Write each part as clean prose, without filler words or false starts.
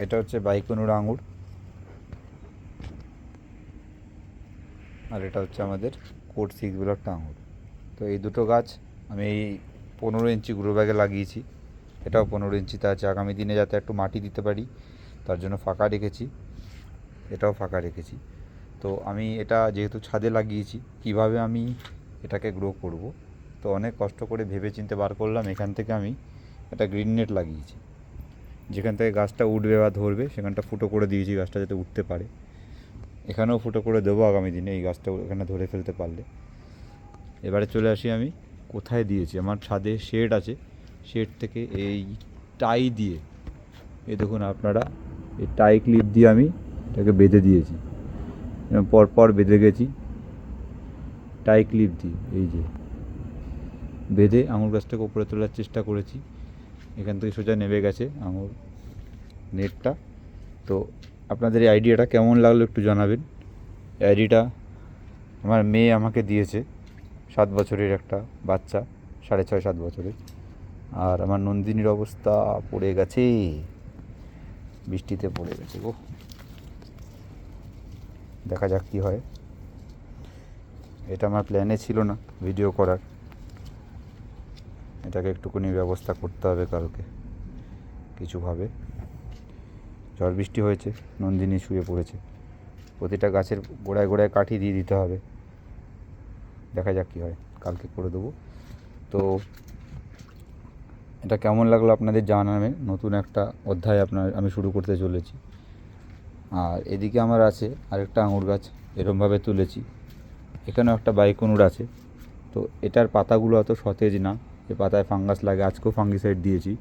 এটা হচ্ছে বাইকুনুর আঙুর, আর এটা হচ্ছে আমাদের কোড 6 ব্লকটা আঙুর। তো এই দুটো গাছ আমি এই 15 ইঞ্চি গ্রো ব্যাগে লাগিয়েছি। এটাও 15 ইঞ্চিতে আছে, আগামী দিনে যাতে একটু মাটি দিতে পারি তার জন্য ফাঁকা রেখেছি, এটাও ফাঁকা রেখেছি। তো আমি এটা যেহেতু ছাদে লাগিয়েছি, কিভাবে আমি এটাকে গ্রো করব, তো অনেক কষ্ট করে ভেবে চিন্তে বার করলাম। এখান থেকে আমি একটা গ্রিন নেট লাগিয়েছি, যেখান থেকে গাছটা উঠবে বা ধরবে সেখানটা ফুটো করে দিয়েছি, গাছটা যাতে উঠতে পারে। এখানেও ফুটো করে দেবো আগামী দিনে, এই গাছটা এখানে ধরে ফেলতে পারলে। এবারে চলে আসি আমি কোথায় দিয়েছি। আমার ছাদে শেড আছে, শেড থেকে এই টাই দিয়ে, এই দেখুন আপনারা, এই টাই ক্লিপ দিয়ে আমি এটাকে বেঁধে দিয়েছি, পরপর বেঁধে গেছি টাই ক্লিপ দিয়ে। এই যে বেঁধে আঙুর গাছটাকে উপরে তোলার চেষ্টা করেছি। এখান থেকে সোজা নেমে গেছে আঙুর নেটটা। তো আপনাদের এই আইডিয়াটা কেমন লাগলো একটু জানাবেন। এই আইডিয়াটা আমার মেয়ে আমাকে দিয়েছে, 7 বছরের একটা বাচ্চা, 6.5-7 বছরের। আর আমার নন্দিনীর অবস্থা পড়ে গেছে, বৃষ্টিতে পড়ে গেছে গো। দেখা যাক কী হয়। এটা আমার প্ল্যানে ছিল না ভিডিও করার, এটাকে একটুখানি ব্যবস্থা করতে হবে কালকে কিছুভাবে। ঝড় বৃষ্টি হয়েছে, নন্দিনী শুয়ে পড়েছে, প্রতিটা গাছের গোড়ায় গোড়ায় কাঠি দিয়ে দিতে হবে। দেখা যাক কী হয়, কালকে করে দেবো। তো এটা কেমন লাগলো আপনাদের জানাবেন। নতুন একটা অধ্যায় আমি শুরু করতে চলেছি। আর এদিকে আমার আছে আরেকটা আঙুর গাছ, এরমভাবে তুলেছি। এখানেও একটা বাইকুনুর আছে। তো এটার পাতাগুলো অত সতেজ না, এ পাতায় ফাঙ্গাস লাগে, আজকেও ফাঙ্গিসাইড দিয়েছি।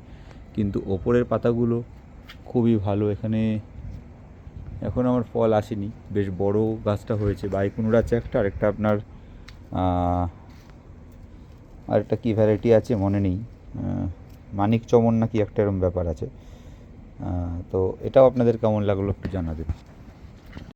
কিন্তু ওপরের পাতাগুলো খুবই ভালো। এখানে এখন আমার ফল আসেনি, বেশ বড় গাছটা হয়েছে। বাইকুনুর আছে একটা, আরেকটা আপনার আরেকটা কী ভ্যারাইটি আছে মনে নেই, মানিক চমন না কি একটা এরম ব্যাপার আছে। তো এটাও আপনাদের কেমন লাগলো একটু জানাবেন।